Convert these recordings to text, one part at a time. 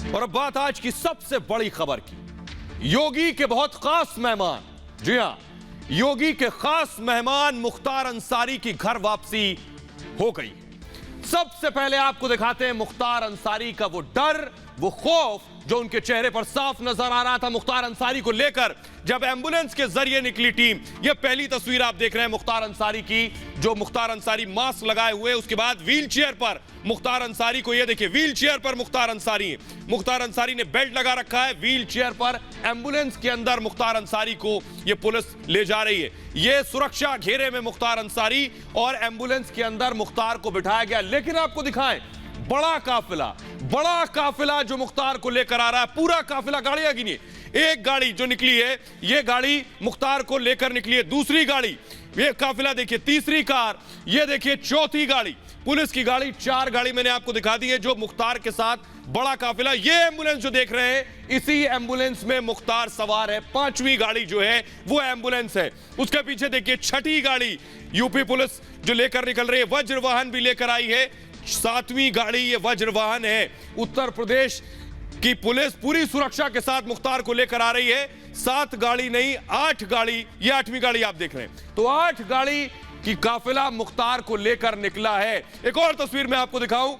और अब बात आज की सबसे बड़ी खबर की। योगी के बहुत खास मेहमान, जी हां, योगी के खास मेहमान मुख्तार अंसारी की घर वापसी हो गई। सबसे पहले आपको दिखाते हैं मुख्तार अंसारी का वो डर, वो खौफ जो उनके चेहरे पर साफ नजर आ रहा था मुख्तार अंसारी को लेकर जब एम्बुलेंस के जरिए निकली टीम। यह पहली तस्वीर आप देख रहे हैं मुख्तार अंसारी की, जो मुख्तार अंसारी मास्क लगाए हुए, उसके बाद व्हील चेयर पर मुख्तार अंसारी को, यह देखिए व्हील चेयर पर मुख्तार अंसारी ने बेल्ट लगा रखा है, व्हील चेयर पर एम्बुलेंस के अंदर मुख्तार अंसारी को यह पुलिस ले जा रही है। यह सुरक्षा घेरे में मुख्तार अंसारी और एम्बुलेंस के अंदर मुख्तार को बिठाया गया। लेकिन आपको दिखाएं बड़ा काफिला जो मुख्तार को लेकर आ रहा है, पूरा काफिला, गाड़ियां गिनिए, एक गाड़ी जो निकली है यह गाड़ी मुख्तार को लेकर निकली है, दूसरी गाड़ी, ये काफिला देखिए, तीसरी कार, ये देखिए चौथी गाड़ी, पुलिस की गाड़ी, 4 गाड़ी मैंने आपको दिखा दी है जो मुख्तार के साथ बड़ा काफिला। ये एम्बुलेंस जो देख रहे हैं, इसी एम्बुलेंस में मुख्तार सवार है। 5वीं गाड़ी जो है वो एम्बुलेंस है। उसके पीछे देखिए 6ठी गाड़ी यूपी पुलिस जो लेकर निकल रही है, वज्र वाहन भी लेकर आई है। 7वीं गाड़ी ये वज्र वाहन है। उत्तर प्रदेश की पुलिस पूरी सुरक्षा के साथ मुख्तार को लेकर आ रही है। 7 गाड़ी नहीं, 8 गाड़ी, ये 8वीं गाड़ी आप देख रहे हैं। तो 8 गाड़ी की काफिला मुख्तार को लेकर निकला है। एक और तस्वीर मैं आपको दिखाऊं,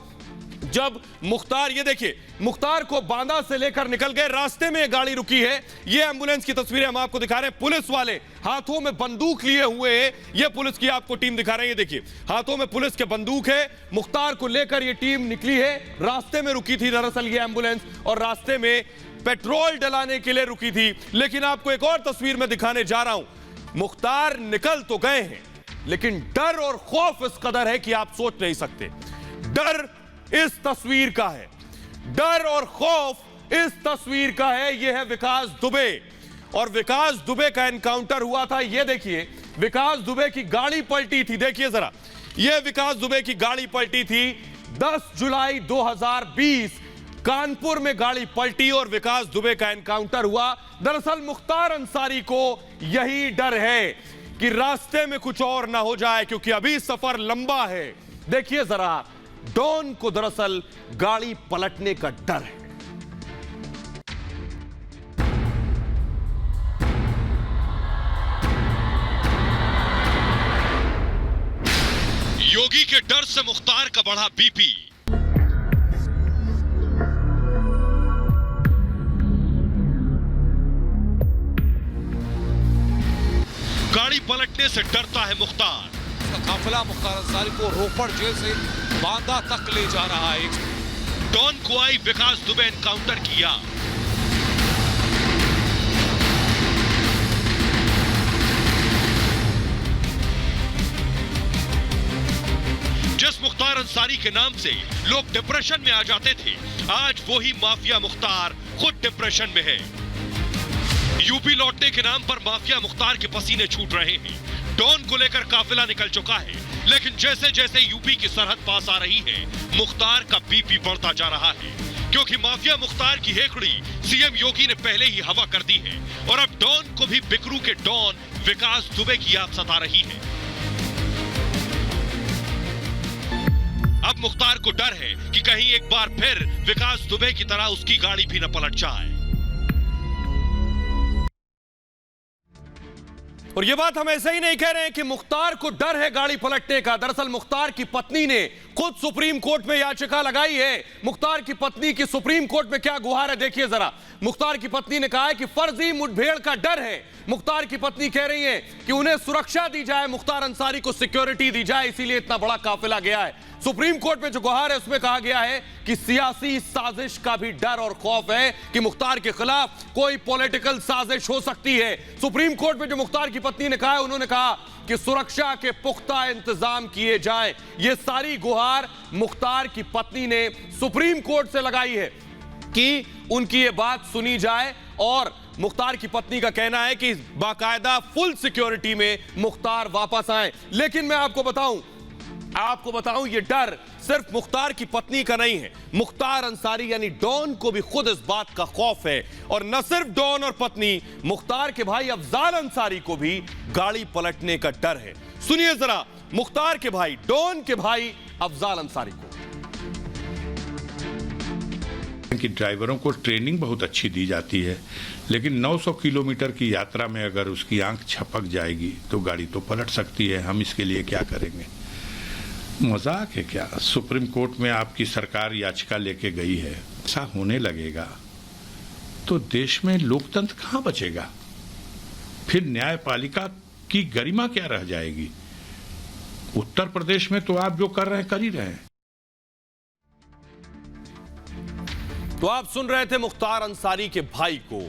जब मुख्तार, ये देखिए मुख्तार को बांदा से लेकर निकल गए, रास्ते में गाड़ी रुकी है। ये एम्बुलेंस की तस्वीरें हम आपको दिखा रहे हैं। पुलिस वाले हाथों में बंदूक लिए हुए हैं। ये पुलिस की आपको टीम दिखा रहे हैं, ये देखिए हाथों में पुलिस के बंदूक है। मुख्तार को लेकर ये टीम निकली है। रास्ते में रुकी थी दरअसल ये एम्बुलेंस, और रास्ते में पेट्रोल डलाने के लिए रुकी थी। लेकिन आपको एक और तस्वीर में दिखाने जा रहा हूं। मुख्तार निकल तो गए हैं, लेकिन डर और खौफ इस कदर है कि आप सोच नहीं सकते। डर इस तस्वीर का है, डर और खौफ इस तस्वीर का है। यह है विकास दुबे, और विकास दुबे का एनकाउंटर हुआ था। यह देखिए विकास दुबे की गाड़ी पलटी थी, देखिए जरा, यह विकास दुबे की गाड़ी पलटी थी। 10 जुलाई 2020 कानपुर में गाड़ी पलटी और विकास दुबे का एनकाउंटर हुआ। दरअसल मुख्तार अंसारी को यही डर है कि रास्ते में कुछ और ना हो जाए, क्योंकि अभी सफर लंबा है। देखिए जरा, डॉन को दरअसल गाड़ी पलटने का डर है। योगी के डर से मुख्तार का बढ़ा बीपी। गाड़ी पलटने से डरता है मुख्तार। काफिला मुख्तार अंसारी को रोपड़ जेल से बांदा तक ले जा रहा है। डॉन को आई विकास दुबे एनकाउंटर किया। जिस मुख्तार अंसारी के नाम से लोग डिप्रेशन में आ जाते थे, आज वही माफिया मुख्तार खुद डिप्रेशन में है। यूपी लौटने के नाम पर माफिया मुख्तार के पसीने छूट रहे हैं। डॉन को लेकर काफिला निकल चुका है, लेकिन जैसे जैसे यूपी की सरहद पास आ रही है, मुख्तार का बीपी बढ़ता जा रहा है, क्योंकि माफिया मुख्तार की हेकड़ी सीएम योगी ने पहले ही हवा कर दी है, और अब डॉन को भी बिकरू के डॉन विकास दुबे की याद सता रही है। अब मुख्तार को डर है कि कहीं एक बार फिर विकास दुबे की तरह उसकी गाड़ी भी न पलट जाए। और यह बात हम ऐसे ही नहीं कह रहे हैं कि मुख्तार को डर है गाड़ी पलटने का। दरअसल मुख्तार की पत्नी ने खुद सुप्रीम कोर्ट में याचिका लगाई है। मुख्तार की पत्नी की सुप्रीम कोर्ट में क्या गुहार है, देखिए जरा। मुख्तार की पत्नी ने कहा है कि फर्जी मुठभेड़ का डर है। मुख्तार की पत्नी कह रही है कि उन्हें सुरक्षा दी जाए, मुख्तार अंसारी को सिक्योरिटी दी जाए, इसीलिए इतना बड़ा काफिला गया है। सुप्रीम कोर्ट में जो गुहार है उसमें कहा गया है कि सियासी साजिश का भी डर और खौफ है कि मुख्तार के खिलाफ कोई पॉलिटिकल साजिश हो सकती है। सुप्रीम कोर्ट में जो मुख्तार की पत्नी ने कहा है, उन्होंने कहा कि सुरक्षा के पुख्ता इंतजाम किए जाएं। ये सारी गुहार मुख्तार की पत्नी ने सुप्रीम कोर्ट से लगाई है कि उनकी ये बात सुनी जाए, और मुख्तार की पत्नी का कहना है कि बाकायदा फुल सिक्योरिटी में मुख्तार वापस आए। लेकिन मैं आपको बताऊं ये डर सिर्फ मुख्तार की पत्नी का नहीं है। मुख्तार अंसारी यानी डॉन को भी खुद इस बात का खौफ है, और न सिर्फ डॉन और पत्नी, मुख्तार के भाई अफजाल अंसारी को भी गाड़ी पलटने का डर है। सुनिए जरा मुख्तार के भाई, डॉन के भाई अफजाल अंसारी को। कि ड्राइवरों को ट्रेनिंग बहुत अच्छी दी जाती है, लेकिन 900 किलोमीटर की यात्रा में अगर उसकी आंख छपक जाएगी तो गाड़ी तो पलट सकती है। हम इसके लिए क्या करेंगे? मजाक है क्या? सुप्रीम कोर्ट में आपकी सरकार याचिका लेके गई है। ऐसा होने लगेगा तो देश में लोकतंत्र कहाँ बचेगा? फिर न्यायपालिका की गरिमा क्या रह जाएगी? उत्तर प्रदेश में तो आप जो कर रहे हैं कर ही रहे हैं। तो आप सुन रहे थे मुख्तार अंसारी के भाई को।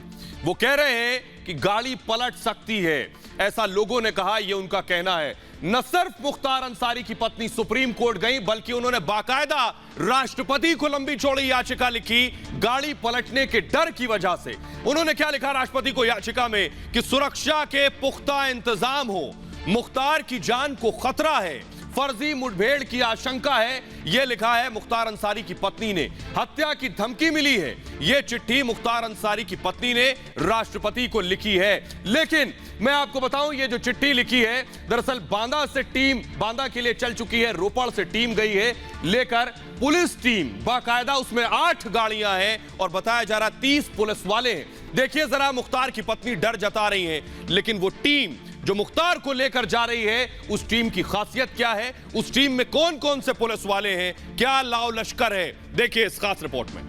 वो कह रहे हैं कि गाड़ी पलट सकती है, ऐसा लोगों ने कहा, यह उनका कहना है। न सिर्फ मुख्तार अंसारी की पत्नी सुप्रीम कोर्ट गई, बल्कि उन्होंने बाकायदा राष्ट्रपति को लंबी चौड़ी याचिका लिखी गाड़ी पलटने के डर की वजह से। उन्होंने क्या लिखा राष्ट्रपति को याचिका में कि सुरक्षा के पुख्ता इंतजाम हो, मुख्तार की जान को खतरा है, फर्जी मुठभेड़ की आशंका है, यह लिखा है मुख्तार अंसारी की पत्नी ने। हत्या की धमकी मिली है, यह चिट्ठी मुख्तार अंसारी की पत्नी ने राष्ट्रपति को लिखी है। लेकिन मैं आपको बताऊं, यह जो चिट्ठी लिखी है, दरअसल बांदा से टीम बांदा के लिए चल चुकी है, रोपड़ से टीम गई है लेकर पुलिस टीम, बाकायदा उसमें 8 गाड़ियां हैं और बताया जा रहा 30 पुलिस वाले हैं। देखिए जरा, मुख्तार की पत्नी डर जता रही है, लेकिन वो टीम जो मुख्तार को लेकर जा रही है, उस टीम की खासियत क्या है, उस टीम में कौन कौन से पुलिस वाले हैं, क्या लाव लश्कर है, देखिए इस खास रिपोर्ट में।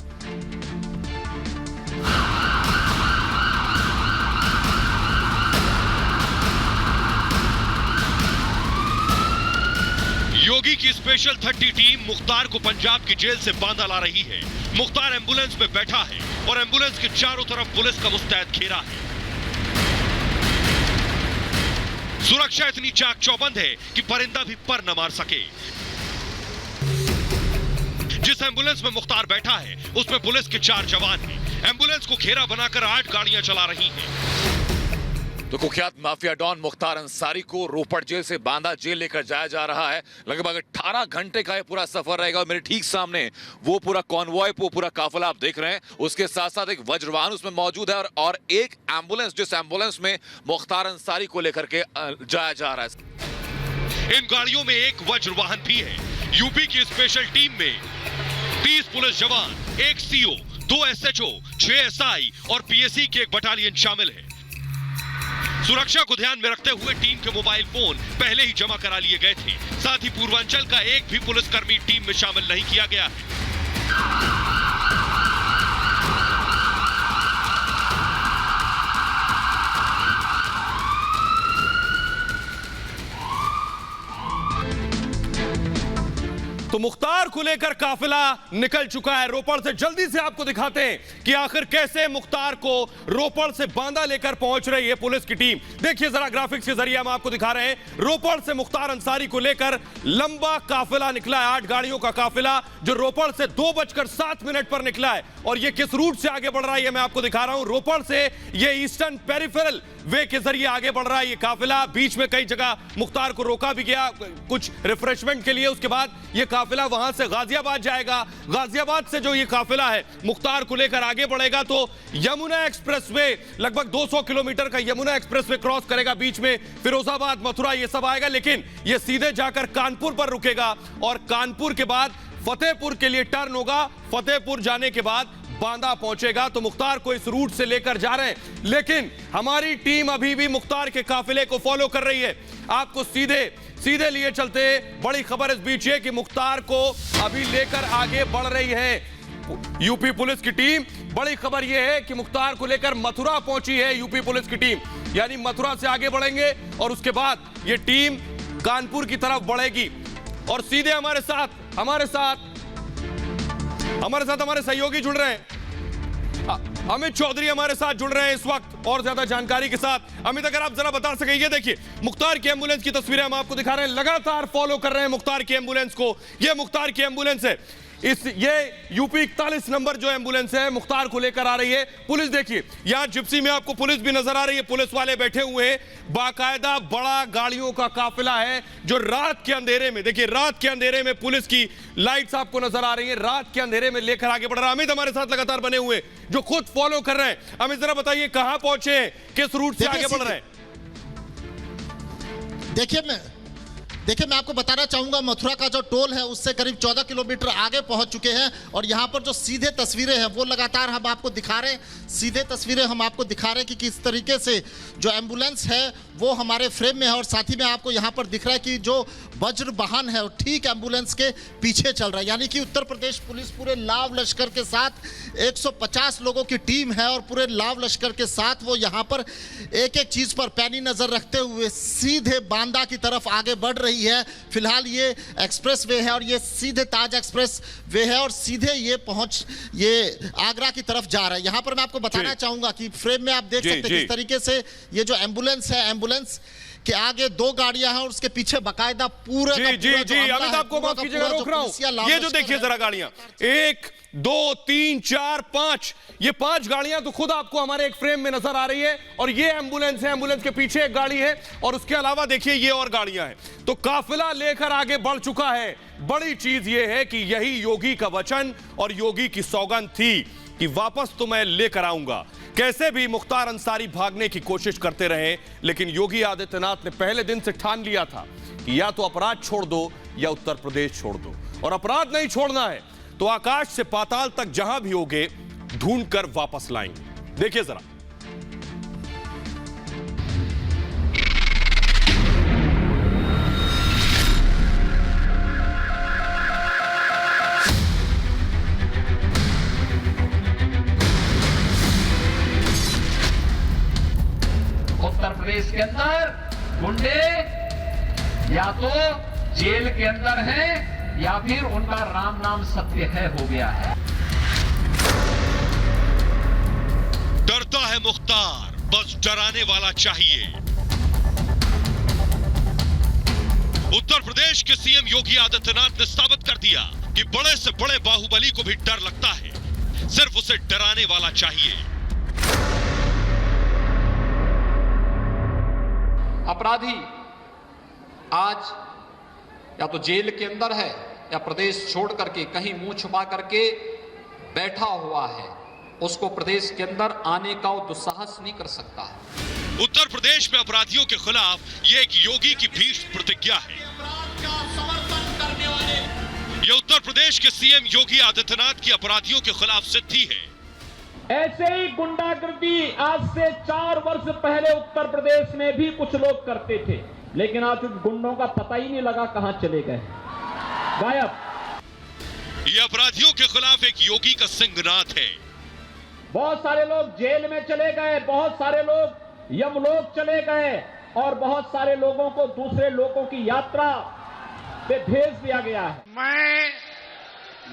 योगी की स्पेशल 30 टीम मुख्तार को पंजाब की जेल से बांदा ला रही है। मुख्तार एम्बुलेंस में बैठा है और एम्बुलेंस के चारों तरफ पुलिस का मुस्तैद घेरा है। सुरक्षा इतनी चाक चौबंद है कि परिंदा भी पर न मार सके। जिस एम्बुलेंस में मुख्तार बैठा है उसमें पुलिस के 4 जवान हैं। एम्बुलेंस को घेरा बनाकर 8 गाड़ियां चला रही हैं। तो कुख्यात माफिया डॉन मुख्तार अंसारी को रोपड़ जेल से बांदा जेल लेकर जाया जा रहा है। लगभग 18 घंटे का ये पूरा सफर रहेगा और मेरे ठीक सामने वो पूरा कॉन्वॉय, वो पूरा काफिला आप देख रहे हैं। उसके साथ साथ एक वज्रवाहन उसमें मौजूद है और एक एम्बुलेंस, जिस एम्बुलेंस में मुख्तार अंसारी को लेकर के जाया जा रहा है। इन गाड़ियों में एक वज्रवाहन भी है। यूपी की स्पेशल टीम में 30 पुलिस जवान, 1 सीओ, 2 एसएचओ, 6 एसआई और पीएससी की एक बटालियन शामिल है। सुरक्षा को ध्यान में रखते हुए टीम के मोबाइल फोन पहले ही जमा करा लिए गए थे। साथ ही पूर्वांचल का एक भी पुलिसकर्मी टीम में शामिल नहीं किया गया है। तो मुख्तार को लेकर काफिला निकल चुका है रोपड़ से। जल्दी से आपको दिखाते हैं कि आखिर कैसे मुख्तार को रोपड़ से बांदा लेकर पहुंच रही है पुलिस की टीम। देखिए जरा, ग्राफिक्स के जरिए हम आपको दिखा रहे हैं। रोपड़ से मुख्तार अंसारी को लेकर लंबा काफिला निकला है, 8 गाड़ियों का काफिला, जो रोपड़ से 2:07 पर निकला है। और ये किस रूट से आगे बढ़ रहा है, ये मैं आपको दिखा रहा हूं। रोपड़ से ये ईस्टर्न पेरिफेरल वे के जरिए आगे बढ़ रहा है ये काफिला। बीच में कई जगह मुख्तार को रोका भी गया कुछ रिफ्रेशमेंट के लिए। उसके बाद ये काफिला वहां से गाजियाबाद जाएगा। गाजियाबाद से जो ये काफिला है मुख्तार को लेकर आगे बढ़ेगा तो यमुना एक्सप्रेसवे, लगभग 200 किलोमीटर का यमुना एक्सप्रेसवे क्रॉस करेगा। बीच में फिरोजाबाद, मथुरा ये सब आएगा, लेकिन ये सीधे जाकर कानपुर पर रुकेगा और कानपुर के बाद फतेहपुर के लिए टर्न होगा। फतेहपुर जाने के बाद बांदा पहुंचेगा। तो मुख्तार को इस रूट से लेकर जा रहे हैं, लेकिन हमारी टीम अभी भी मुख्तार के काफिले को फॉलो कर रही है। आपको सीधे लिए चलते। बड़ी खबर इस बीच है कि मुख्तार को अभी लेकर आगे बढ़ रही है यूपी पुलिस की टीम। बड़ी खबर यह है कि मुख्तार को लेकर मथुरा पहुंची है यूपी पुलिस की टीम, यानी मथुरा से आगे बढ़ेंगे और उसके बाद यह टीम कानपुर की तरफ बढ़ेगी। और सीधे हमारे साथ हमारे सहयोगी जुड़ रहे हैं। अमित चौधरी हमारे साथ जुड़ रहे हैं इस वक्त और ज्यादा जानकारी के साथ। अमित, अगर आप जरा बता सकेंगे, देखिए मुख्तार की एम्बुलेंस की तस्वीरें हम आपको दिखा रहे हैं, लगातार फॉलो कर रहे हैं मुख्तार की एम्बुलेंस को। यह मुख्तार की एम्बुलेंस है। ये यूपी 41 नंबर जो एम्बुलेंस है मुख्तार को लेकर आ रही है पुलिस। देखिए यहां जिप्सी में आपको पुलिस भी नजर आ रही है, पुलिस वाले बैठे हुए हैं। बाकायदा बड़ा गाड़ियों का काफिला है जो रात के अंधेरे में, देखिए रात के अंधेरे में पुलिस की लाइट्स आपको नजर आ रही है, रात के अंधेरे में लेकर आगे बढ़ रहा है। अमित हमारे साथ लगातार बने हुए जो खुद फॉलो कर रहे हैं। अमित जरा बताइए कहां पहुंचे हैं, किस रूट से आगे बढ़ रहे हैं? देखिए, मैं आपको बताना चाहूँगा, मथुरा का जो टोल है उससे करीब 14 किलोमीटर आगे पहुँच चुके हैं और यहाँ पर जो सीधे तस्वीरें हैं वो लगातार हम आपको दिखा रहे हैं। सीधे तस्वीरें हम आपको दिखा रहे हैं कि किस तरीके से जो एम्बुलेंस है वो हमारे फ्रेम में है और साथ ही में आपको यहाँ पर दिख रहा है कि जो वज्र वाहन है वो ठीक एम्बुलेंस के पीछे चल रहा है। यानी कि उत्तर प्रदेश पुलिस पूरे लाव लश्कर के साथ 150 लोगों की टीम है और पूरे लाव लश्कर के साथ वो यहाँ पर एक एक चीज़ पर पैनी नज़र रखते हुए सीधे बांदा की तरफ आगे बढ़ रही है। फिलहाल ये एक्सप्रेस वे है और ये सीधे ताज एक्सप्रेस वे है और सीधे ये आगरा की तरफ जा रहा है। यहाँ पर मैं आपको बताना चाहूँगा कि फ्रेम में आप देख सकते हैं किस तरीके से ये जो एम्बुलेंस है, एम्बुलेंस के आगे 2 गाड़ियां हैं और उसके पीछे बकायदा पूरा जी अमित, आपको माफ कीजिएगा, रोक रहा हूं। ये जो देखिए जरा गाड़ियां, 1 2 3 4 5, ये 5 गाड़ियां तो खुद आपको हमारे एक फ्रेम में नजर आ रही है और ये एम्बुलेंस है। एम्बुलेंस के पीछे एक गाड़ी है और उसके अलावा देखिए ये और गाड़ियां हैं। तो काफिला लेकर आगे बढ़ चुका है। बड़ी चीज ये है कि यही योगी का वचन और योगी की सौगंध थी कि वापस तो मैं लेकर आऊंगा। कैसे भी मुख्तार अंसारी भागने की कोशिश करते रहे, लेकिन योगी आदित्यनाथ ने पहले दिन से ठान लिया था कि या तो अपराध छोड़ दो या उत्तर प्रदेश छोड़ दो, और अपराध नहीं छोड़ना है तो आकाश से पाताल तक जहां भी होगे ढूंढ कर वापस लाएंगे। देखिए जरा। उत्तर प्रदेश के अंदर गुंडे या तो जेल के अंदर हैं या फिर उनका राम नाम सत्य है हो गया है। डरता है मुख्तार, बस डराने वाला चाहिए। उत्तर प्रदेश के सीएम योगी आदित्यनाथ ने साबित कर दिया कि बड़े से बड़े बाहुबली को भी डर लगता है, सिर्फ उसे डराने वाला चाहिए। अपराधी आज या तो जेल के अंदर है या प्रदेश छोड़ करके कहीं मुंह छुपा करके बैठा हुआ है, उसको प्रदेश के अंदर आने का वो दुस्साहस नहीं कर सकता है। उत्तर प्रदेश में अपराधियों के खिलाफ ये एक योगी की भीष्म प्रतिज्ञा है। यह उत्तर प्रदेश के सीएम योगी आदित्यनाथ की अपराधियों के खिलाफ सिद्धि है। ऐसे ही गुंडागर्दी आज से 4 वर्ष पहले उत्तर प्रदेश में भी कुछ लोग करते थे, लेकिन आज उन गुंडों का पता ही नहीं लगा कहां चले गए, गायब। ये अपराधियों के खिलाफ एक योगी का सिंहनाद है। बहुत सारे लोग जेल में चले गए, बहुत सारे लोग यमलोक चले गए और बहुत सारे लोगों को दूसरे लोगों की यात्रा पे भेज दिया गया है।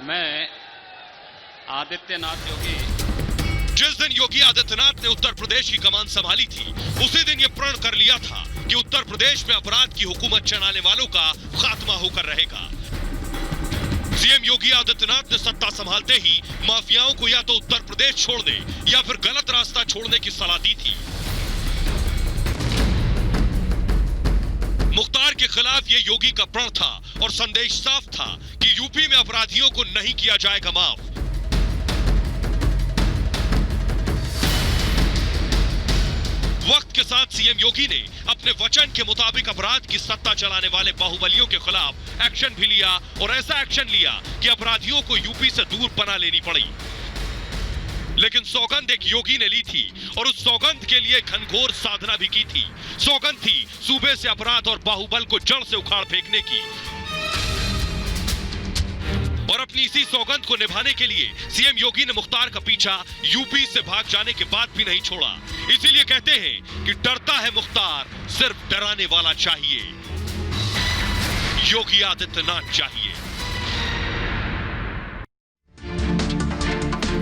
मैं आदित्यनाथ योगी, जिस दिन योगी आदित्यनाथ ने उत्तर प्रदेश की कमान संभाली थी, उसी दिन ये प्रण कर लिया था कि उत्तर प्रदेश में अपराध की हुकूमत चलाने वालों का खात्मा होकर रहेगा। सीएम योगी आदित्यनाथ ने सत्ता संभालते ही माफियाओं को या तो उत्तर प्रदेश छोड़ दे या फिर गलत रास्ता छोड़ने की सलाह दी थी। मुख्तार के खिलाफ ये योगी का प्रण था और संदेश साफ था कि यूपी में अपराधियों को नहीं किया जाएगा माफ। वक्त के साथ सीएम योगी ने अपने वचन के मुताबिक अपराध की सत्ता चलाने वाले बाहुबलियों के खिलाफ एक्शन भी लिया और ऐसा एक्शन लिया कि अपराधियों को यूपी से दूर पनाह लेनी पड़ी। लेकिन सौगंध एक योगी ने ली थी और उस सौगंध के लिए घनघोर साधना भी की थी। सौगंध थी सूबे से अपराध और बाहुबल को जड़ से उखाड़ फेंकने की। और अपनी इसी सौगंध को निभाने के लिए सीएम योगी ने मुख्तार का पीछा यूपी से भाग जाने के बाद भी नहीं छोड़ा। इसीलिए कहते हैं कि डरता है मुख्तार, सिर्फ डराने वाला चाहिए। योगी आदित्यनाथ चाहिए।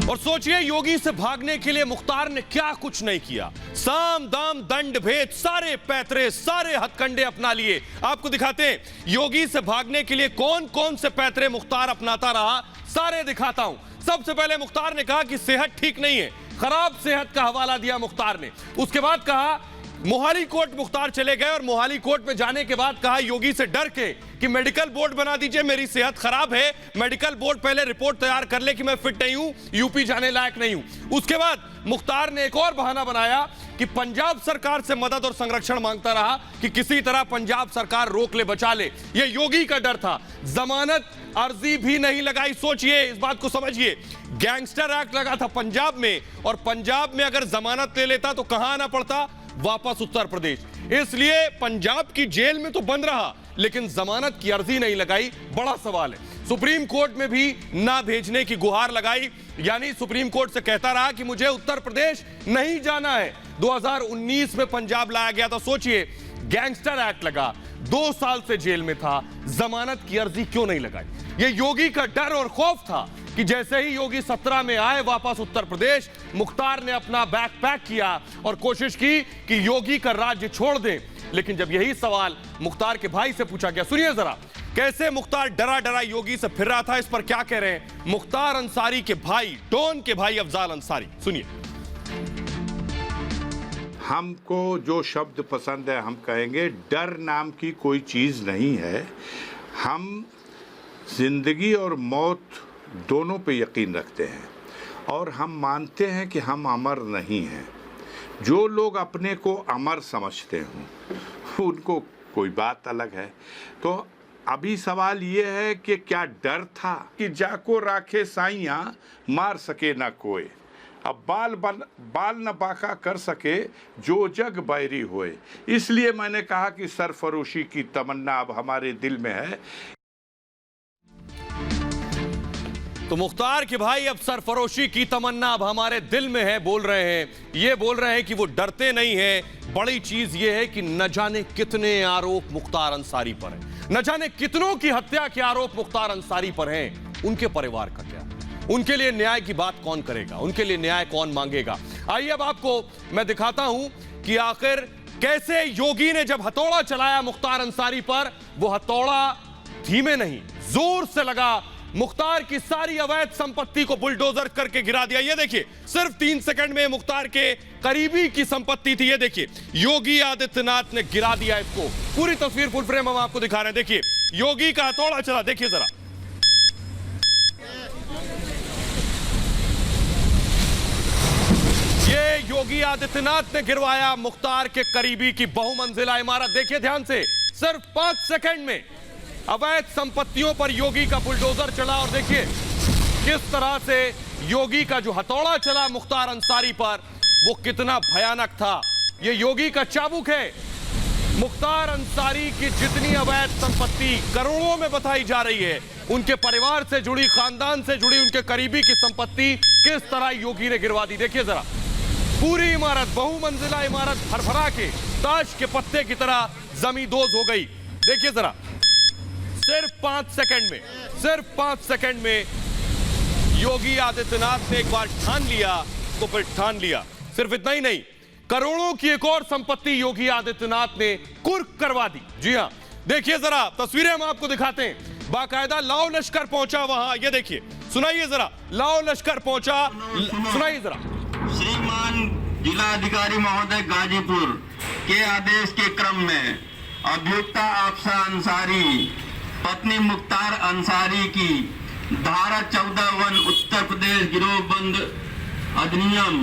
और सोचिए, योगी से भागने के लिए मुख्तार ने क्या कुछ नहीं किया। साम दाम दंड भेद सारे पैतरे, सारे हथकंडे अपना लिए। आपको दिखाते हैं योगी से भागने के लिए कौन कौन से पैतरे मुख्तार अपनाता रहा, सारे दिखाता हूं। सबसे पहले मुख्तार ने कहा कि सेहत ठीक नहीं है, खराब सेहत का हवाला दिया मुख्तार ने। उसके बाद कहा मोहाली कोर्ट मुख्तार चले गए और मोहाली कोर्ट में जाने के बाद कहा योगी से डर के कि मेडिकल बोर्ड बना दीजिए, मेरी सेहत खराब है, मेडिकल बोर्ड पहले रिपोर्ट तैयार कर ले कि मैं फिट नहीं हूं, यूपी जाने लायक नहीं हूं। उसके बाद मुख्तार ने एक और बहाना बनाया कि पंजाब सरकार से मदद और संरक्षण मांगता रहा कि किसी तरह पंजाब सरकार रोक ले, बचा ले। यह योगी का डर था। जमानत अर्जी भी नहीं लगाई। सोचिए, इस बात को समझिए, गैंगस्टर एक्ट लगा था पंजाब में, और पंजाब में अगर जमानत ले लेता तो कहां आना पड़ता? वापस उत्तर प्रदेश। इसलिए पंजाब की जेल में तो बंद रहा, लेकिन जमानत की अर्जी नहीं लगाई। बड़ा सवाल है। सुप्रीम कोर्ट में भी ना भेजने की गुहार लगाई, यानी सुप्रीम कोर्ट से कहता रहा कि मुझे उत्तर प्रदेश नहीं जाना है। 2019 में पंजाब लाया गया था। सोचिए, गैंगस्टर एक्ट लगा, 2 साल से जेल में था, जमानत की अर्जी क्यों नहीं लगाई? यह योगी का डर और खौफ था कि जैसे ही योगी 17 में आए वापस उत्तर प्रदेश, मुख्तार ने अपना बैग पैक किया और कोशिश की कि योगी का राज्य छोड़ दें। लेकिन जब यही सवाल मुख्तार के भाई से पूछा गया, सुनिए जरा कैसे मुख्तार डरा डरा योगी से फिर रहा था। इस पर क्या कह रहे हैं मुख्तार अंसारी के भाई, डॉन के भाई अफजाल अंसारी, सुनिए। हमको जो शब्द पसंद है हम कहेंगे, डर नाम की कोई चीज़ नहीं है। हम जिंदगी और मौत दोनों पे यकीन रखते हैं और हम मानते हैं कि हम अमर नहीं हैं। जो लोग अपने को अमर समझते हों उनको कोई बात अलग है। तो अभी सवाल ये है कि क्या डर था कि जाको राखे साइयां मार सके ना कोई, अब बाल न बाका कर सके जो जग बैरी होए। इसलिए मैंने कहा कि सरफरोशी की तमन्ना अब हमारे दिल में है। तो मुख्तार के भाई अब सरफरोशी की तमन्ना अब हमारे दिल में है बोल रहे हैं। ये बोल रहे हैं कि वो डरते नहीं हैं। बड़ी चीज ये है कि न जाने कितने आरोप मुख्तार अंसारी पर हैं, न जाने कितनों की हत्या के आरोप मुख्तार अंसारी पर हैं। उनके परिवार का क्या? उनके लिए न्याय की बात कौन करेगा? उनके लिए न्याय कौन मांगेगा? आइए अब आपको मैं दिखाता हूं कि आखिर कैसे योगी ने जब हथौड़ा चलाया मुख्तार अंसारी पर, वो हथौड़ा धीमे नहीं जोर से लगा, मुख्तार की सारी अवैध संपत्ति को बुलडोजर करके गिरा दिया। ये देखिए, सिर्फ 3 सेकंड में मुख्तार के करीबी की संपत्ति थी। ये देखिए, योगी आदित्यनाथ ने गिरा दिया इसको। पूरी तस्वीर फुल फ्रेम हम आपको दिखा रहे हैं। देखिए, योगी का हथौड़ा चला, देखिए जरा। ये योगी आदित्यनाथ ने गिरवाया मुख्तार के करीबी की बहुमंजिला इमारत। देखिए ध्यान से, सिर्फ 5 सेकंड में अवैध संपत्तियों पर योगी का बुलडोजर चला। और देखिए किस तरह से योगी का जो हथौड़ा चला मुख्तार अंसारी पर, वो कितना भयानक था। ये योगी का चाबुक है। मुख्तार अंसारी की जितनी अवैध संपत्ति करोड़ों में बताई जा रही है, उनके परिवार से जुड़ी, खानदान से जुड़ी, उनके करीबी की संपत्ति किस तरह योगी ने गिरवा दी। देखिए जरा, पूरी इमारत, बहुमंजिला इमारत भरभरा के ताश के पत्ते की तरह जमींदोज हो गई। देखिए जरा, सिर्फ 5 सेकंड में, सिर्फ 5 सेकंड में योगी आदित्यनाथ ने एक बार ठान लिया तो फिर ठान लिया। सिर्फ इतना ही नहीं, करोड़ों की एक और संपत्ति योगी आदित्यनाथ ने कुर्क करवा दी। जी हां, देखिए जरा तस्वीरें हम आपको दिखाते हैं। बाकायदा लाओ लश्कर पहुंचा वहां। ये देखिए, सुनाइए जरा, लाओ लश्कर पहुंचा, सुनाइए जरा। श्रीमान जिलाधिकारी महोदय गाजीपुर के आदेश के क्रम में अभियुक्ता आफसा अंसारी पत्नी मुख्तार अंसारी की धारा 14(1) उत्तर प्रदेश गिरोहबंद अधिनियम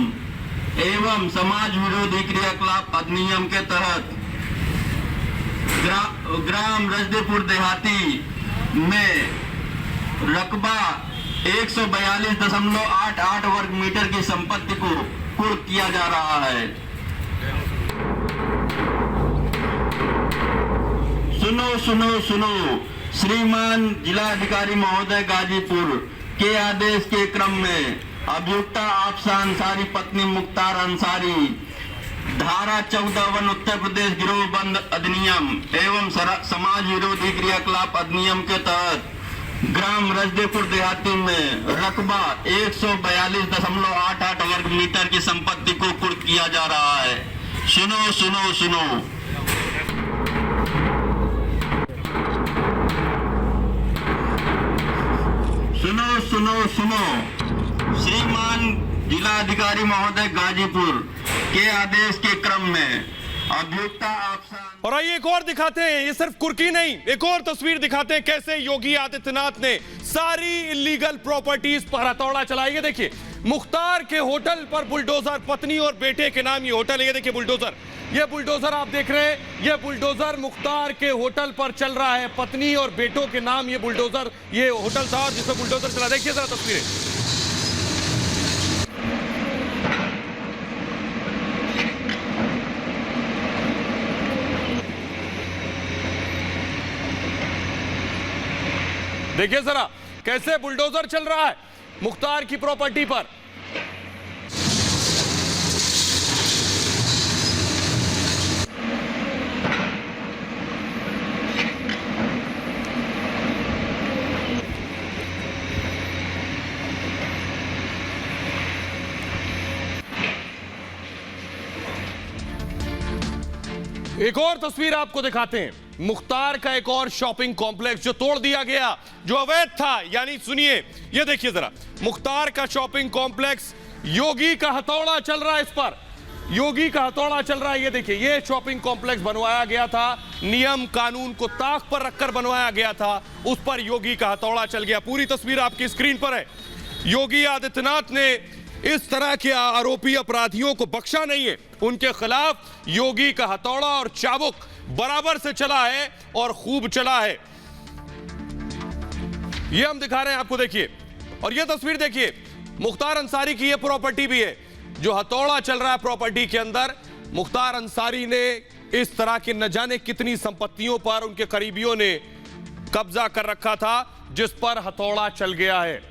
एवं समाज विरोधी क्रियाकलाप अधिनियम के तहत ग्राम रजदेपुर देहाती में रकबा 142.88 वर्ग मीटर की संपत्ति को कुर्क किया जा रहा है। सुनो सुनो सुनो, श्रीमान जिलाधिकारी महोदय गाजीपुर के आदेश के क्रम में अभियुक्ता आफसा अंसारी पत्नी मुख्तार अंसारी धारा 14(1) उत्तर प्रदेश गिरोहबंद अधिनियम एवं समाज विरोधी क्रियाकलाप अधिनियम के तहत ग्राम रजदेपुर देहाती में रकबा 142.88 वर्ग मीटर की संपत्ति को कुर्क किया जा रहा है। सुनो सुनो सुनो, सुनो सुनो सुनो, श्रीमान जिलाधिकारी महोदय गाजीपुर के आदेश के क्रम में अभियुक्त आपसान और आइए एक और दिखाते हैं, ये सिर्फ कुर्की नहीं, एक और तस्वीर दिखाते हैं कैसे योगी आदित्यनाथ ने सारी इलीगल प्रॉपर्टीज पर हथौड़ा चलाई है। देखिए मुख्तार के होटल पर बुलडोजर, पत्नी और बेटे के नाम ये होटल है। ये देखिए बुलडोजर, ये बुलडोजर आप देख रहे हैं, ये बुलडोजर मुख्तार के होटल पर चल रहा है, पत्नी और बेटों के नाम ये बुलडोजर, ये होटल था जिसमें बुलडोजर चला। देखिए जरा तस्वीरें। देखिए जरा कैसे बुलडोजर चल रहा है मुख्तार की प्रॉपर्टी पर। एक और तस्वीर आपको दिखाते हैं, मुख्तार का एक और शॉपिंग कॉम्प्लेक्स जो तोड़ दिया गया, जो अवैध था। यानी सुनिए, ये देखिए जरा, मुख्तार का शॉपिंग कॉम्प्लेक्स, योगी का हथौड़ा चल रहा है इस पर, योगी का हथौड़ा चल रहा है। ये देखिए, ये शॉपिंग कॉम्प्लेक्स बनवाया गया था, नियम कानून को ताक पर रखकर बनवाया गया था, उस पर योगी का हथौड़ा चल गया। पूरी तस्वीर आपकी स्क्रीन पर है। योगी आदित्यनाथ ने इस तरह के आरोपी अपराधियों को बख्शा नहीं है, उनके खिलाफ योगी का हथौड़ा और चाबुक बराबर से चला है और खूब चला है। ये हम दिखा रहे हैं आपको, देखिए। और ये तस्वीर देखिए, मुख्तार अंसारी की ये प्रॉपर्टी भी है, जो हथौड़ा चल रहा है प्रॉपर्टी के अंदर। मुख्तार अंसारी ने इस तरह के न जाने कितनी संपत्तियों पर उनके करीबियों ने कब्जा कर रखा था, जिस पर हथौड़ा चल गया है।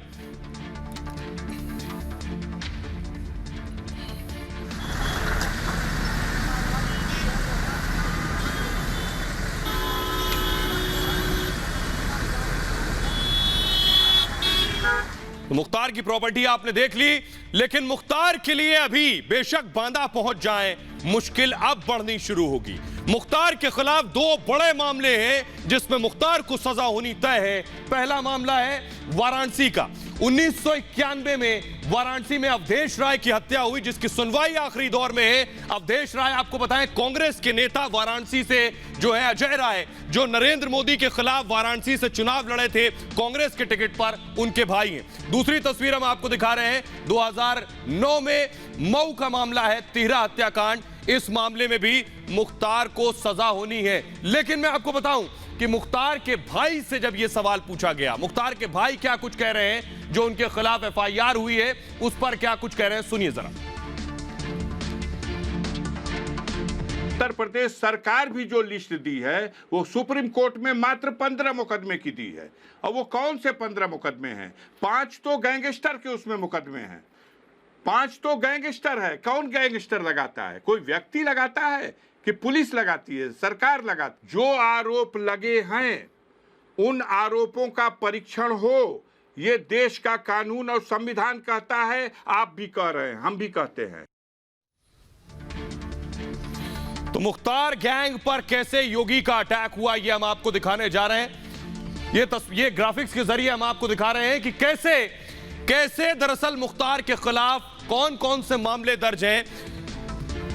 मुख्तार की प्रॉपर्टी आपने देख ली, लेकिन मुख्तार के लिए अभी बेशक बांदा पहुंच जाएं, मुश्किल अब बढ़नी शुरू होगी। मुख्तार के खिलाफ दो बड़े मामले हैं जिसमें मुख्तार को सजा होनी तय है। पहला मामला है वाराणसी का। 1991 में वाराणसी में अवधेश राय की हत्या हुई, जिसकी सुनवाई आखिरी दौर में है। अवधेश राय, आपको बताएं, कांग्रेस के नेता वाराणसी से जो है अजय राय, जो नरेंद्र मोदी के खिलाफ वाराणसी से चुनाव लड़े थे कांग्रेस के टिकट पर, उनके भाई हैं। दूसरी तस्वीर हम आपको दिखा रहे हैं, 2009 में मऊ का मामला है, तिहरा हत्याकांड। इस मामले में भी मुख्तार को सजा होनी है। लेकिन मैं आपको बताऊं कि मुख्तार के भाई से जब यह सवाल पूछा गया, मुख्तार के भाई क्या कुछ कह रहे हैं, जो उनके खिलाफ एफआईआर हुई है उस पर क्या कुछ कह रहे हैं, सुनिए जरा। उत्तर प्रदेश सरकार भी जो लिस्ट दी है वो सुप्रीम कोर्ट में मात्र 15 मुकदमे की दी है। और वो कौन से 15 मुकदमे हैं? 5 तो गैंगस्टर के उसमें मुकदमे हैं, 5 तो गैंगस्टर है। कौन गैंगस्टर लगाता है? कोई व्यक्ति लगाता है कि पुलिस लगाती है, सरकार लगाती? जो आरोप लगे हैं उन आरोपों का परीक्षण हो, ये देश का कानून और संविधान कहता है। आप भी कह रहे हैं, हम भी कहते हैं। तो मुख्तार गैंग पर कैसे योगी का अटैक हुआ, ये हम आपको दिखाने जा रहे हैं। ये ग्राफिक्स के जरिए हम आपको दिखा रहे हैं कि कैसे दरअसल मुख्तार के खिलाफ कौन कौन से मामले दर्ज हैं।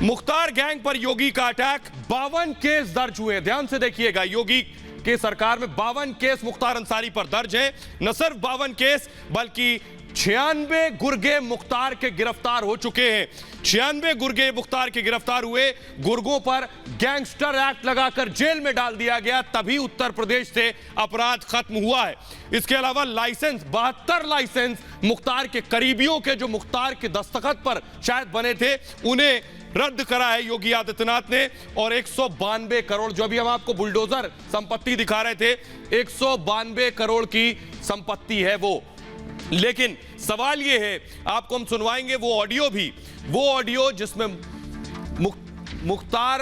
मुख्तार गैंग पर योगी का अटैक, 52 केस दर्ज हुए। ध्यान से देखिएगा, योगी के सरकार में 52 केस मुख्तार अंसारी पर दर्ज हैं। न सिर्फ 52 केस, बल्कि 96 गुर्गे मुख्तार के गिरफ्तार हो चुके हैं। 96 गुर्गे मुख्तार के गिरफ्तार हुए। गुर्गों पर गैंगस्टर एक्ट लगाकर जेल में डाल दिया गया, तभी उत्तर प्रदेश से अपराध खत्म हुआ है। इसके अलावा लाइसेंस, 72 लाइसेंस मुख्तार के करीबियों के, जो मुख्तार के दस्तखत पर शायद बने थे, उन्हें रद्द करा है योगी आदित्यनाथ ने। और 192 करोड़, जो अभी हम आपको बुलडोजर संपत्ति दिखा रहे थे, 192 करोड़ की संपत्ति है वो। लेकिन सवाल ये है, आपको हम सुनवाएंगे वो ऑडियो जिसमें मुख्तार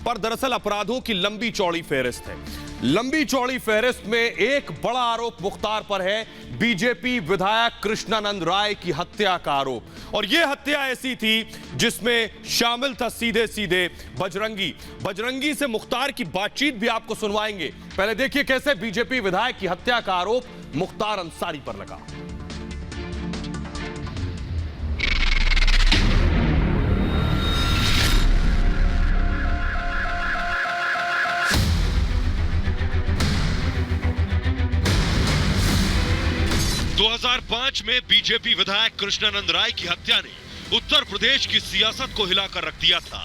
पर दरअसल अपराधों की लंबी चौड़ी फेहरिस्त है। लंबी चौड़ी फेहरिस्त में एक बड़ा आरोप मुख्तार पर है, बीजेपी विधायक कृष्णानंद राय की हत्या का आरोप। और यह हत्या ऐसी थी जिसमें शामिल था सीधे सीधे बजरंगी से मुख्तार की बातचीत भी आपको सुनवाएंगे। पहले देखिए कैसे बीजेपी विधायक की हत्या का आरोप मुख्तार अंसारी पर लगा। सच में बीजेपी विधायक कृष्णानंद राय की हत्या ने उत्तर प्रदेश की सियासत को हिलाकर रख दिया था।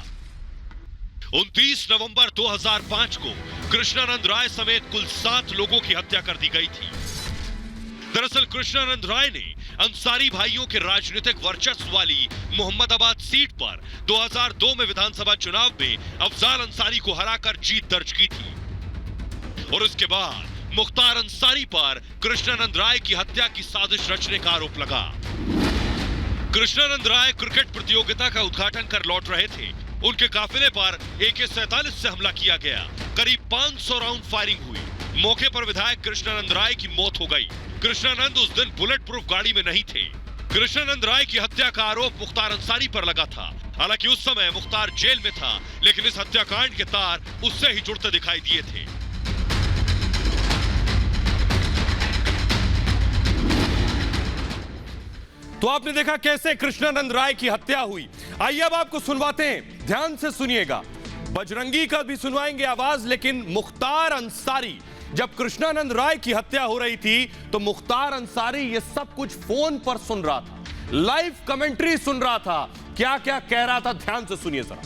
29 नवंबर 2005 को कृष्णानंद राय समेत कुल 7 लोगों की हत्या कर दी गई थी। दरअसल कृष्णानंद राय ने अंसारी भाइयों के राजनीतिक वर्चस्व वाली मोहम्मदाबाद सीट पर 2002 में विधानसभा चुनाव में अफजाल अंसारी को हराकर जीत दर्ज की थी और उसके बाद मुख्तार अंसारी पर कृष्णानंद राय की हत्या की साजिश रचने का आरोप लगा। कृष्णानंद राय क्रिकेट प्रतियोगिता का उद्घाटन कर लौट रहे थे। उनके काफिले पर AK-47 से हमला किया गया। करीब 500 राउंड फायरिंग हुई। मौके पर विधायक कृष्णानंद राय की मौत हो गई। कृष्णानंद उस दिन बुलेट प्रूफ गाड़ी में नहीं थे। कृष्णानंद राय की हत्या का आरोप मुख्तार अंसारी पर लगा था। हालांकि उस समय मुख्तार जेल में था, लेकिन इस हत्याकांड के तार उससे ही जुड़ते दिखाई दिए थे। तो आपने देखा कैसे कृष्णानंद राय की हत्या हुई। आइए अब आपको सुनवाते हैं, ध्यान से सुनिएगा। बजरंगी का भी सुनवाएंगे आवाज, लेकिन मुख्तार अंसारी, जब कृष्णानंद राय की हत्या हो रही थी तो मुख्तार अंसारी ये सब कुछ फोन पर सुन रहा था, लाइव कमेंट्री सुन रहा था। क्या क्या कह रहा था, ध्यान से सुनिए जरा।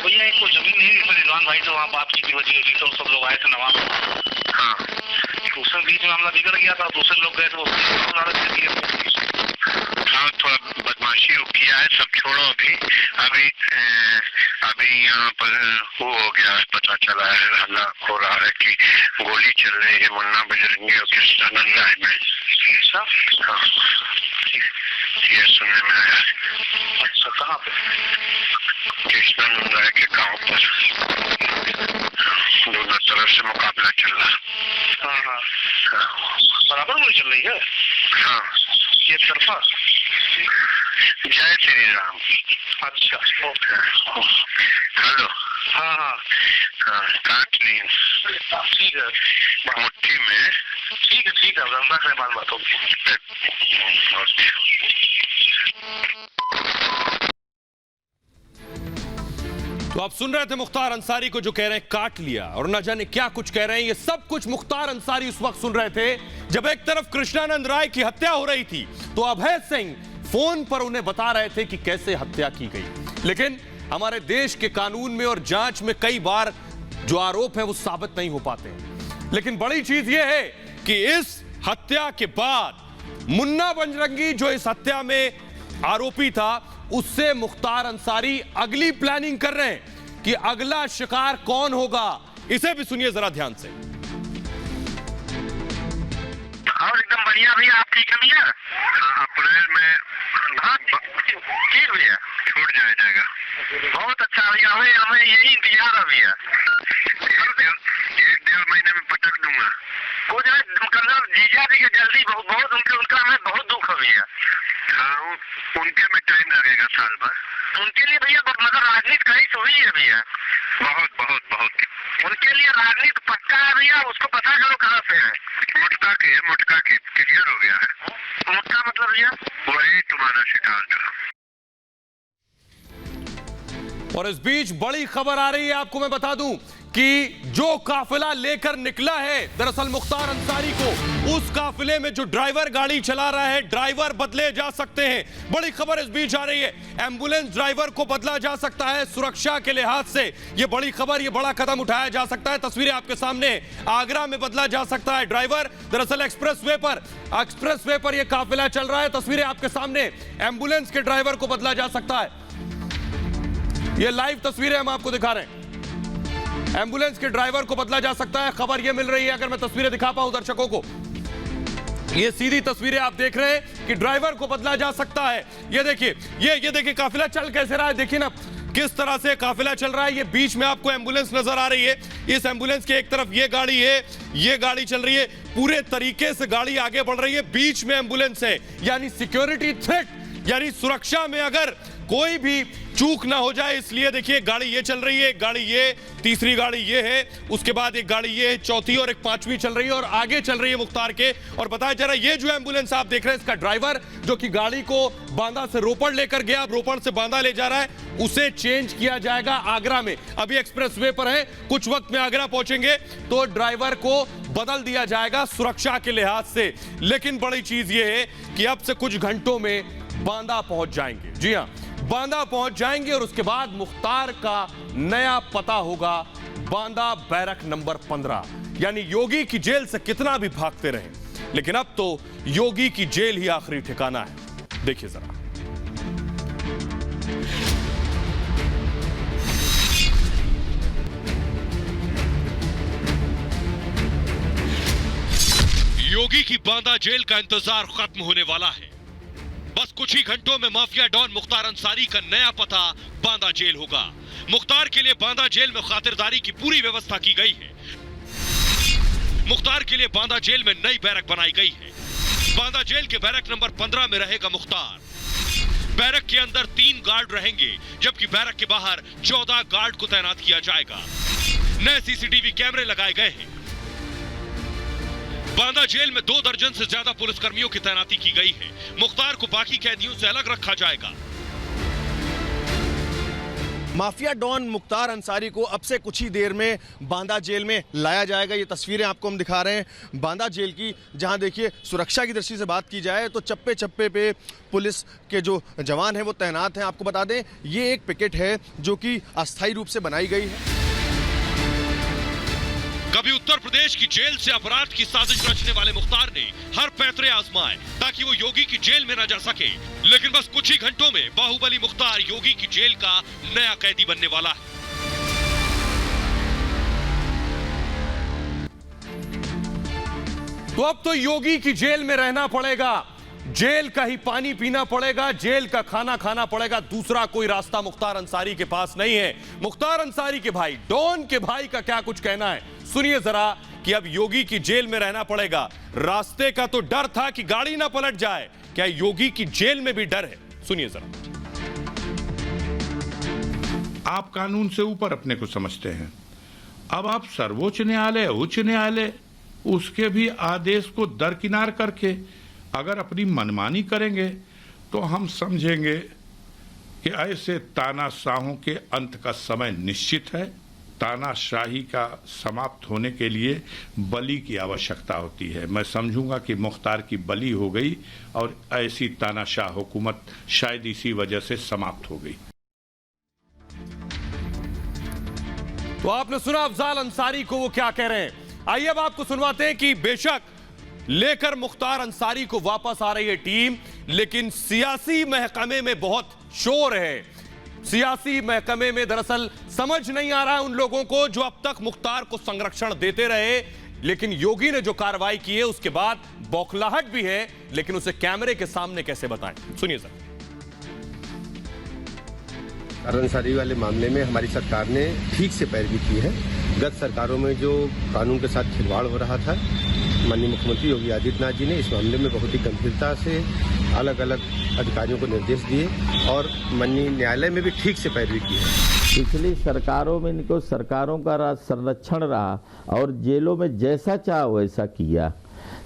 भैया एक जमीन नहीं थी रिजवान भाई, तो वहाँ बातचीत की वजह से सब लोग आए थे नवाब। हाँ, उसमें बीच में मामला बिगड़ गया था, दूसरे लोग गए थे। हाँ, थोड़ा बदमाशी किया है, सब छोड़ो अभी यहाँ पर वो हो गया, पता चला है, हल्ला हो रहा है कि गोली चल रही है मुन्ना बजरंगी और कृष्णानंद राय में। हाँ, ये सुनने में आया। अच्छा, कहाँ पे? कृष्णानंद राय के गांव पर दोनों तरफ से मुकाबला चल रहा। हाँ, बराबर गोली चल रही है। हाँ, एक तरफा। जय श्री राम। अच्छा, ओके। हेलो। हाँ, काट ली। ठीक है, मुट्ठी में। ठीक है, बात होगी। तो आप सुन रहे थे मुख्तार अंसारी को जो कह रहे हैं काट लिया, और न जाने क्या कुछ कह रहे हैं। ये सब कुछ मुख्तार अंसारी उस वक्त सुन रहे थे जब एक तरफ कृष्णानंद राय की हत्या हो रही थी, तो अभय सिंह फोन पर उन्हें बता रहे थे कि कैसे हत्या की गई। लेकिन हमारे देश के कानून में और जांच में कई बार जो आरोप है वो साबित नहीं हो पाते हैं। लेकिन बड़ी चीज ये है कि इस हत्या के बाद मुन्ना बजरंगी जो इस हत्या में आरोपी था, उससे मुख्तार अंसारी अगली प्लानिंग कर रहे हैं कि अगला शिकार कौन होगा। इसे भी सुनिए जरा ध्यान से। और एकदम बढ़िया भैया, आप ठीक है भैया? अप्रैल में ठीक भैया, छूट जाएगा। बहुत अच्छा भैया, हमें यही इंतजार है भैया। एक डेढ़ महीने में पटक दूंगा। कुछ मतलब जीजा जी के जल्दी बहुत उनका हमें बहुत दुख है भैया। हाँ, उनके में टाइम लगेगा साल भर। उनके लिए भैया मतलब राजनीति कहीं तो हुई है भैया। बहुत उनके लिए राजनीति पक्का है भैया, उसको पता करो कहाँ से है। मुटका के क्लियर हो गया है। मुटका मतलब भैया वही तुम्हारा शिकार था। और इस बीच बड़ी खबर आ रही है, आपको मैं बता दूं कि जो काफिला लेकर निकला है दरअसल मुख्तार अंसारी को, उस काफिले में जो ड्राइवर गाड़ी चला रहा है, ड्राइवर बदले जा सकते हैं। बड़ी खबर इस बीच आ रही है, एम्बुलेंस ड्राइवर को बदला जा सकता है सुरक्षा के लिहाज से। यह बड़ी खबर, यह बड़ा कदम उठाया जा सकता है। तस्वीरें आपके सामने, आगरा में बदला जा सकता है ड्राइवर। दरअसल एक्सप्रेसवे पर यह काफिला चल रहा है। तस्वीरें आपके सामने, एम्बुलेंस के ड्राइवर को बदला जा सकता है। ये लाइव तस्वीरें हम आपको दिखा रहे हैं, एम्बुलेंस के ड्राइवर को बदला जा सकता है। खबर यह मिल रही है, अगर मैं तस्वीरें दिखा पाऊं दर्शकों को, ये सीधी तस्वीरें आप देख रहे हैं कि ड्राइवर को बदला जा सकता है। ये देखिए, ये देखिए काफिला चल कैसे रहा है। देखिए ना किस तरह से काफिला चल रहा है। ये बीच में आपको एम्बुलेंस नजर आ रही है। इस एम्बुलेंस के एक तरफ ये गाड़ी है, ये गाड़ी चल रही है, पूरे तरीके से गाड़ी आगे बढ़ रही है, बीच में एम्बुलेंस है। यानी सिक्योरिटी थ्रेट, यानी सुरक्षा में अगर कोई भी चूक ना हो जाए इसलिए देखिए गाड़ी ये चल रही है, गाड़ी ये, तीसरी गाड़ी ये है, उसके बाद एक गाड़ी ये है, चौथी और एक पांचवी चल रही है और आगे चल रही है मुख्तार के। और बताया जा रहा है ये जो एम्बुलेंस आप देख रहे हैं इसका ड्राइवर जो कि गाड़ी को बांदा से रोपड़ लेकर गया, अब रोपड़ से बांदा ले जा रहा है, उसे चेंज किया जाएगा आगरा में। अभी एक्सप्रेसवे पर है, कुछ वक्त में आगरा पहुंचेंगे तो ड्राइवर को बदल दिया जाएगा सुरक्षा के लिहाज से। लेकिन बड़ी चीज ये है कि अब से कुछ घंटों में बांदा पहुंच जाएंगे। जी हां, बांदा पहुंच जाएंगे और उसके बाद मुख्तार का नया पता होगा बांदा बैरक नंबर 15। यानी योगी की जेल से कितना भी भागते रहे, लेकिन अब तो योगी की जेल ही आखिरी ठिकाना है। देखिए जरा। योगी की बांदा जेल का इंतजार खत्म होने वाला है। बस कुछ ही घंटों में माफिया डॉन मुख्तार अंसारी का नया पता बांदा जेल होगा। मुख्तार के लिए बांदा जेल में खातिरदारी की पूरी व्यवस्था की गई है। मुख्तार के लिए बांदा जेल में नई बैरक बनाई गई है। बांदा जेल के बैरक नंबर 15 में रहेगा मुख्तार। बैरक के अंदर 3 गार्ड रहेंगे, जबकि बैरक के बाहर 14 गार्ड को तैनात किया जाएगा। नए सीसीटीवी कैमरे लगाए गए हैं। बांदा जेल में 2 दर्जन से ज्यादा पुलिसकर्मियों की तैनाती की गई है। मुख्तार को बाकी कैदियों से अलग रखा जाएगा। माफिया डॉन मुख्तार अंसारी को अब से कुछ ही देर में बांदा जेल में लाया जाएगा। ये तस्वीरें आपको हम दिखा रहे हैं बांदा जेल की, जहां देखिए सुरक्षा की दृष्टि से बात की जाए तो चप्पे चप्पे पे पुलिस के जो जवान हैं वो तैनात हैं। आपको बता दें ये एक पिकेट है जो कि अस्थायी रूप से बनाई गई है। कभी उत्तर प्रदेश की जेल से अपराध की साजिश रचने वाले मुख्तार ने हर पैतरे आजमाए ताकि वो योगी की जेल में न जा सके, लेकिन बस कुछ ही घंटों में बाहुबली मुख्तार योगी की जेल का नया कैदी बनने वाला है। तो अब तो योगी की जेल में रहना पड़ेगा, जेल का ही पानी पीना पड़ेगा, जेल का खाना खाना पड़ेगा। दूसरा कोई रास्ता मुख्तार अंसारी के पास नहीं है। मुख्तार अंसारी के भाई डॉन के भाई का क्या कुछ कहना है, सुनिए जरा कि अब योगी की जेल में रहना पड़ेगा। रास्ते का तो डर था कि गाड़ी ना पलट जाए, क्या योगी की जेल में भी डर है? सुनिए जरा। आप कानून से ऊपर अपने को समझते हैं। अब आप सर्वोच्च न्यायालय, उच्च न्यायालय, उसके भी आदेश को दरकिनार करके अगर अपनी मनमानी करेंगे तो हम समझेंगे कि ऐसे तानाशाहों के अंत का समय निश्चित है। तानाशाही का समाप्त होने के लिए बलि की आवश्यकता होती है। मैं समझूंगा कि मुख्तार की बलि हो गई और ऐसी तानाशाह हुकूमत शायद इसी वजह से समाप्त हो गई। तो आपने सुना अफजाल अंसारी को वो क्या कह रहे हैं। आइए अब आपको सुनवाते हैं कि बेशक लेकर मुख्तार अंसारी को वापस आ रही है टीम, लेकिन सियासी महकमे में बहुत शोर है। सियासी महकमे में दरअसल समझ नहीं आ रहा है उन लोगों को जो अब तक मुख्तार को संरक्षण देते रहे, लेकिन योगी ने जो कार्रवाई की है उसके बाद बौखलाहट भी है, लेकिन उसे कैमरे के सामने कैसे बताएं, सुनिए सर। अंसारी वाले मामले में हमारी सरकार ने ठीक से पैरवी की है। गत सरकारों में जो कानून के साथ खिलवाड़ हो रहा था, माननीय मुख्यमंत्री योगी आदित्यनाथ जी ने इस मामले में बहुत ही गंभीरता से अलग अलग अधिकारियों को निर्देश दिए और माननीय न्यायालय में भी ठीक से पैरवी की है। पिछली सरकारों में इनको सरकारों का संरक्षण रहा और जेलों में जैसा चाहा वैसा किया,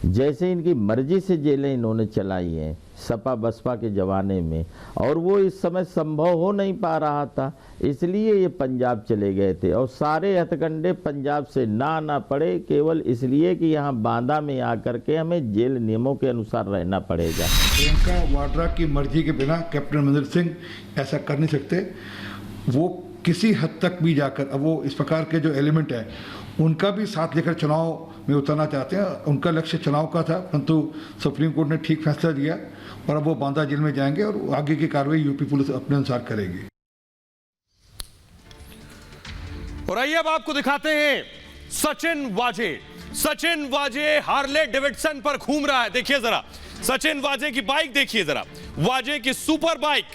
जैसे इनकी मर्जी से जेलें इन्होंने चलाई हैं सपा बसपा के जमाने में, और वो इस समय संभव हो नहीं पा रहा था, इसलिए ये पंजाब चले गए थे। और सारे हथकंडे पंजाब से ना आना पड़े केवल इसलिए कि यहाँ बांदा में आकर के हमें जेल नियमों के अनुसार रहना पड़ेगा। प्रियंका वाड्रा की मर्जी के बिना कैप्टन अमरिंदर सिंह ऐसा कर नहीं सकते। वो किसी हद तक भी जाकर, अब वो इस प्रकार के जो एलिमेंट है उनका भी साथ लेकर चुनाव में उतरना चाहते हैं। उनका लक्ष्य चुनाव का था, परंतु सुप्रीम कोर्ट ने ठीक फैसला दिया और अब वो बांदा जेल में जाएंगे और आगे की कार्रवाई यूपी पुलिस अपने अनुसार करेगी। और आइए अब आपको दिखाते हैं सचिन वाजे। सचिन वाजे हार्ले डेविडसन पर घूम रहा है। देखिए जरा सचिन वाजे की बाइक देखिए जरा, वाजे की सुपर बाइक,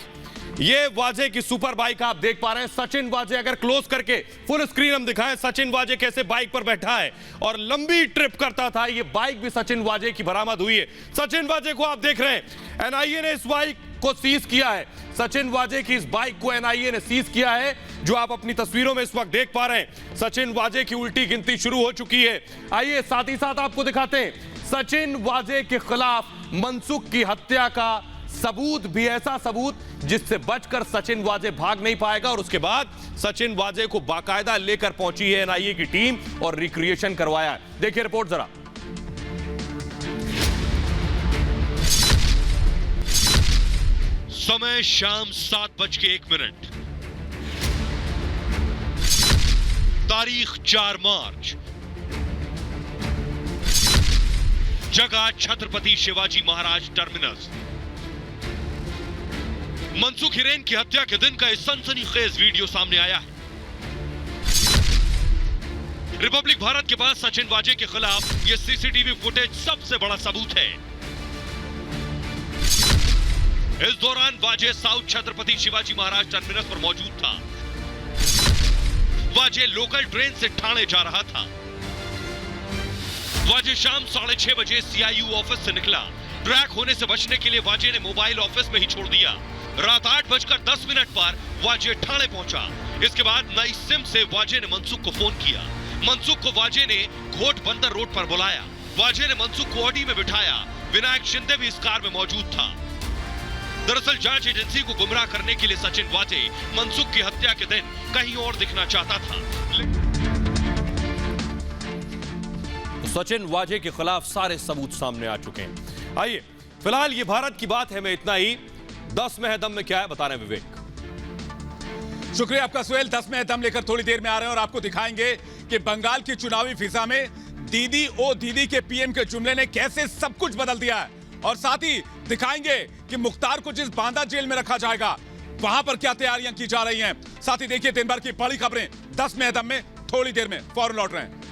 ये वाजे की सुपर बाइक आप देख पा रहे हैं। सचिन वाजे अगर क्लोज करके फुल स्क्रीन हम दिखाएं, सचिन वाजे कैसे बाइक पर बैठा है और लंबी ट्रिप करता था। ये बाइक भी सचिन वाजे की बरामद हुई है। सचिन वाजे को आप देख रहे हैं। एनआईए ने इस को सीज किया है। सचिन वाजे की इस बाइक को एनआईए ने सीज किया है, जो आप अपनी तस्वीरों में इस वक्त देख पा रहे हैं। सचिन वाजे की उल्टी गिनती शुरू हो चुकी है। आइए साथ ही साथ आपको दिखाते हैं सचिन वाजे के खिलाफ मनसुख की हत्या का सबूत भी, ऐसा सबूत जिससे बचकर सचिन वाजे भाग नहीं पाएगा। और उसके बाद सचिन वाजे को बाकायदा लेकर पहुंची है एनआईए की टीम और रिक्रिएशन करवाया। देखिए रिपोर्ट जरा। समय शाम 7:01। तारीख 4 मार्च। जगह छत्रपति शिवाजी महाराज टर्मिनस। मनसुख हिरेन की हत्या के दिन का यह सनसनीखेज वीडियो सामने आया है। रिपब्लिक भारत के पास सचिन वाजे के खिलाफ यह सीसीटीवी फुटेज सबसे बड़ा सबूत है। इस दौरान वाजे साउथ छत्रपति शिवाजी महाराज टर्मिनस पर मौजूद था। वाजे लोकल ट्रेन से ठाणे जा रहा था। वाजे शाम 6:30 बजे सीआईयू ऑफिस से निकला। ट्रैक होने से बचने के लिए वाजे ने मोबाइल ऑफिस में ही छोड़ दिया। रात 8:10 पर वाजे ठाणे पहुंचा। इसके बाद नई सिम से वाजे ने मनसुख को फोन किया। मनसुख को वाजे ने घोट बंदर रोड पर बुलाया। वाजे ने मनसुख को ऑडी में बिठाया। विनायक शिंदे भी इस कार में मौजूद था। दरअसल जांच एजेंसी को गुमराह करने के लिए सचिन वाजे मनसुख की हत्या के दिन कहीं और दिखना चाहता था। सचिन वाजे के खिलाफ सारे सबूत सामने आ चुके हैं। आइए फिलहाल ये भारत की बात है, मैं इतना ही। 10 में है दम में क्या है बता रहे हैं विवेक। शुक्रिया आपका सुहेल। 10 में है दम लेकर थोड़ी देर में आ रहे हैं और आपको दिखाएंगे कि बंगाल की चुनावी फिजा में दीदी ओ दीदी के पीएम के जुमले ने कैसे सब कुछ बदल दिया है। और साथ ही दिखाएंगे कि मुख्तार को जिस बांदा जेल में रखा जाएगा वहां पर क्या तैयारियां की जा रही हैं। साथ ही देखिए दिन भर की बड़ी खबरें 10 में है दम में थोड़ी देर में फौरन लौट रहे हैं।